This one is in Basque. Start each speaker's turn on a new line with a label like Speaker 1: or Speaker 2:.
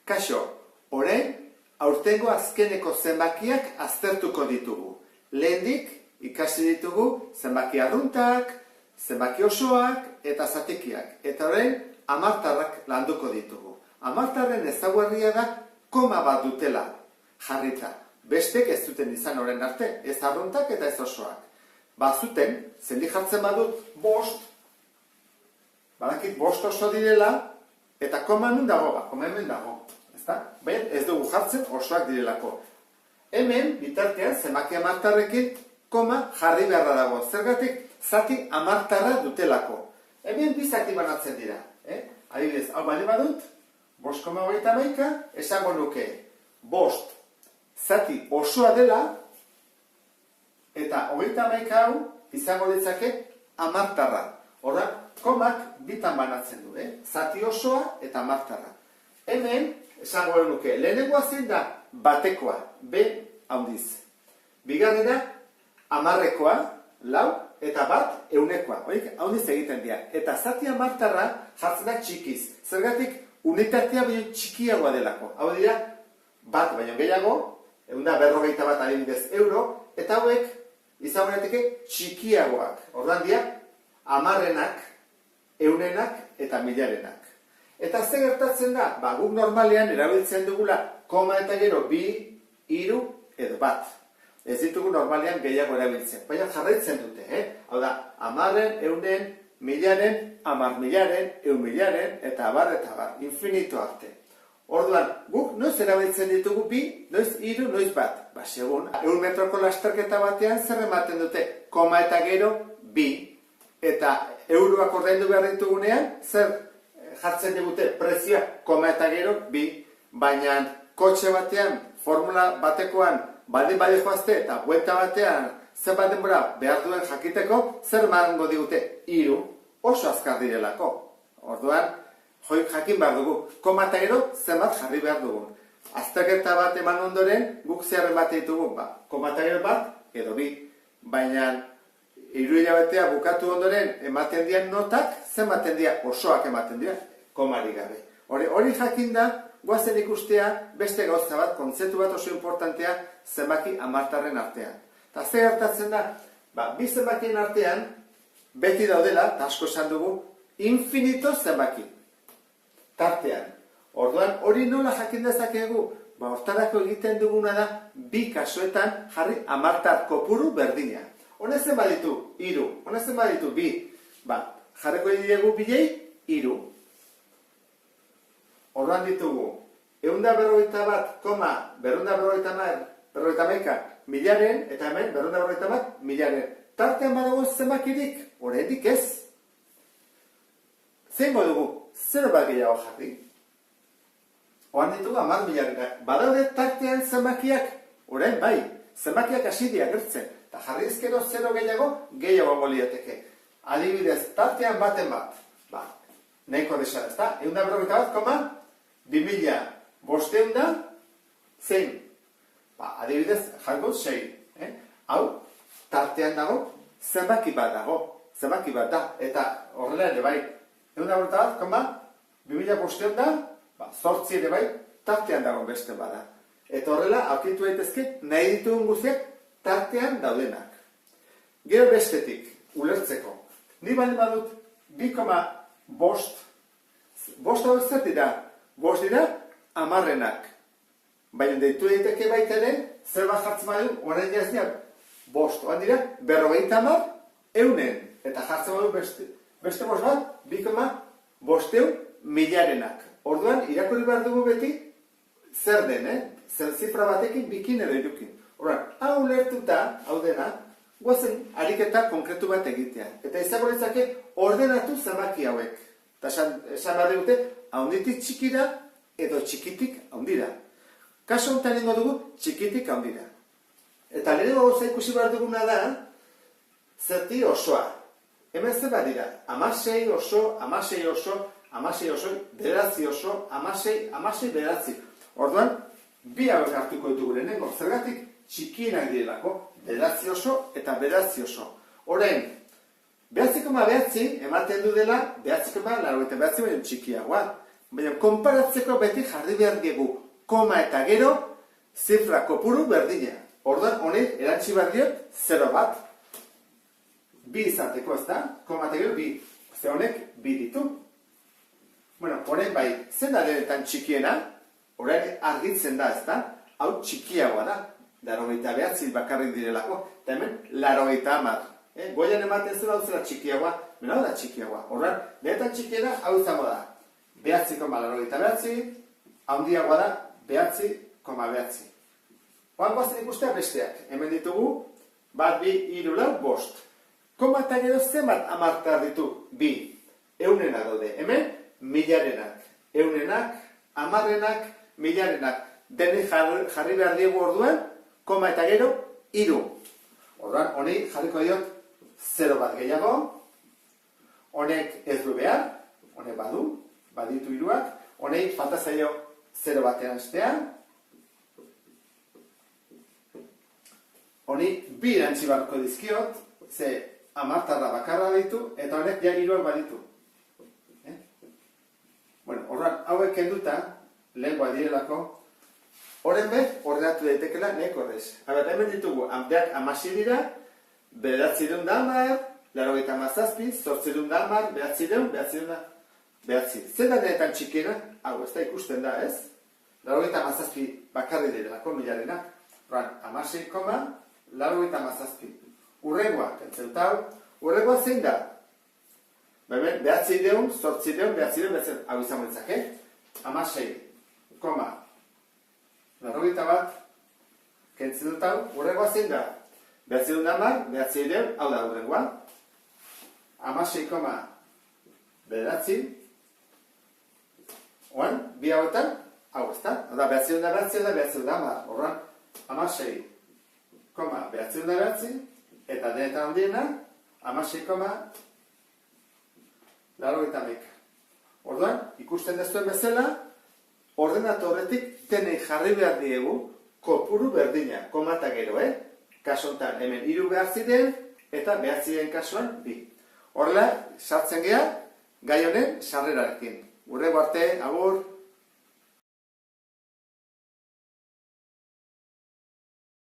Speaker 1: Kaixo, orain aurtengo azkeneko zenbakiak aztertuko ditugu. Lehendik ikasi ditugu zenbaki arruntak, zenbaki osoak eta zatikiak. Eta orain hamartarrak landuko ditugu. Hamartarren ezaugarria da koma bat dutela jarrita. Bestek ez duten izan orain arte, ez arruntak eta ez osoak. Bazuten, zendik jartzen badut bost, badakit bost oso direla, eta koma nun dago, koma hemen dago. Baina ez dugu jartzen osoak direlako. Hemen, bitartean, zenbaki hamartarrekin koma jarri beharra dago. Zergatik, zati hamartarra dutelako. Hemen bi zati banatzen dira. Adibidez, hau bali badut, 5,21, esango nuke, bost zati osoa dela, eta 21 hau izango ditzake hamartarra. Horra, komak bitan banatzen du, zati osoa eta hamartarra. Hemen, esango nuke, lehenengoa zein da batekoa, B handiz. Bigarrena, hamarrekoa, lau, eta bat, eunekoa. Horik, handiz egiten dira. Eta zati hamartarra jartzen da txikiz. Zergatik, unitatea baino txikiagoa delako. Hau dira, bat baino gehiago, 150 bat adibidez euro, eta hauek izango daiteke txikiagoak. Orduan dira, hamarrenak, eunenak eta milarenak. Eta ze gertatzen da? Guk normalean erabiltzen dugula koma eta gero bi, hiru edo bat. Ez ditugu normalean gehiago erabiltzen. Baina jarraitzen dute, Hau da, hamarren, eunen, milaren, hamar milaren, eun milaren, eta abar, infinito arte. Orduan, guk noiz erabiltzen ditugu bi, noiz hiru, noiz bat. Segun, eun metroko lasterketa batean zer ematen dute koma eta gero bi. Eta euroak ordaindu behar ditugunean, zer jartzen digute prezioa koma eta gero bi, baina kotxe batean, formula batekoan, baldin joazte eta buelta batean zer bat denbora behar duen jakiteko, zer emango digute hiru, oso azkar direlako. Orduan, jakin behar dugu, koma eta gero zenbat jarri behar dugun. Azterketa bat eman ondoren, guk zerren bat ditugu, koma eta gero bat edo bi, baina hiru hilabetea bukatu ondoren ematen dian notak, zenbaten dira osoak ematen dira, komari gabe. Hori jakin da, goazen ikustea beste gauza bat, kontzeptu bat oso importantea zenbaki hamartarren artean. Eta ze gertatzen da, bi zenbakien artean, beti daudela, eta asko esan dugu, infinito zenbaki. Tartean. Orduan, hori nola jakin dezakegu? Hortarako egiten duguna da, bi kasuetan jarri hamartar kopuru berdina. Honezen baditu, hiru. Honezen baditu, bi. Jarreko diegu bilei, hiru. Orduan ditugu, 141,berrehundaberrogeita milaren, eta hemen 141 milaren. Tartean badago zenbakirik, oraindik ez. Zeingo dugu, 0 bat gehiago jarri. Oan ditugu 10 milarenak. Badaude tartean zenbakiak, orain bai, zenbakiak hasi dira gertzen. Eta jarrizkero 0 gehiago goliateke. Adibidez, tartean baten bat. Nahiko desan ez da, 141,2000 bosteunda, zein? Adibidez, jargo 6. Hau, tartean dago, zenbaki bat dago. Zenbaki bat da. Eta horrela ere bai, 141,2000 bosteunda, zortzi ere bai, tartean dago beste bada. Eta horrela, aurkitu daitezke, nahi ditugun guztiak tartean daudenak. Gero bestetik, ulertzeko. Ni bali badut, 2,5. Bost hau zer dira? Bost dira, hamarrenak. Baina deitu daiteke baita ere, zer bat jartzen badu, orain ez dira, bost. Oan dira, 50 eunen. Eta jartzen badu beste bost bat, 2,5 milarenak. Orduan, irakurri behar dugu beti, zer den, zer zifra batekin bikin edo irukin. Orduan, hau lertuta, hau dena, guazen ariketa konkretu bat egitea. Eta izango ditzake ordenatu zenbaki hauek. Eta esan behar dute, haunditik txikira edo txikitik haundira. Kaso honetan nengo dugu, txikitik haundira. Eta lehenengo gauza ikusi behar duguna da, zerti osoa. Hemen zer bat dira, 16 oso, 16 oso, 16 oso, bederatzi oso, 16 bederatzi. Orduan, bi hauek hartuko ditugu lehenengo. Zergatik txikienak direlako, bederatzi oso eta bederatzi oso. Orain, 9,9 ematen du dela, 9,99 baino txikiagoa. Baina, konparatzeko beti jarri behar diegu koma eta gero zifra kopuru berdina. Orduan, honek erantzi behar diot 0 bat. Bi izateko, ez da? Koma eta gero bi. Ze honek bi ditu. Bueno, orain bai, zen da denetan txikiena? Orain argitzen da, ez da? Hau txikiagoa da. 89 bakarrik direlako. Eta hemen, 90. Goian ematen zuen hau zela txikiagoa. Hau da txikiagoa. Orduan, denetan txikiena hau izango da. 9,89, handiagoa da 9,9. Oan guazen ikustea besteak. Hemen ditugu, 1, 2, 3, 4, 5. Koma eta gero zenbat amartar ditu? 2. Eunenak daude. Hemen, milarenak. Eunenak, amarrenak, milarenak. Deni jarri behar diegu orduan, koma eta gero, 3. Orduan, honi jarriko diot 0 bat gehiago. Honek ez du behar, honek badu. Baditu 3ak, honei falta zaio 0 batean estean. Honi 2 erantzi barko dizkiot, ze amartarra bakarra ditu, eta honek ja 3ak baditu. Bueno, horran, hauek kenduta, lengua direlako, horren bet, ordenatu daitekela nek horrez. Hemen ditugu, beak 16 dira, 900 da 97, 800 da 900, Behatzi, zer da denetan txikiena? Hau, ez da ikusten da, ez? 97 bakarri direlako milarena. Horan, 16,97. Urrengoa, pentseutau, urrengoa zein da? Hemen, 900, 800, 900, hau izan bentzake. 16,91. Kentzendutau, urrengoa zein da? 900 damar, 900, hau da urrengoa. 16,9. Oan, bi hauetan, hau ez da? Oda, 900 da, horran, 16,9, eta denetan handiena, 16,91. Orduan, ikusten dezuen bezala, ordenatu horretik tenei jarri behar diegu kopuru berdina, koma eta gero, Kasontan, hemen 3 behar ziren, eta behar ziren kasuan 2. Horrela, sartzen gea, gai honen sarrerarekin. Hurrengo arte, agur!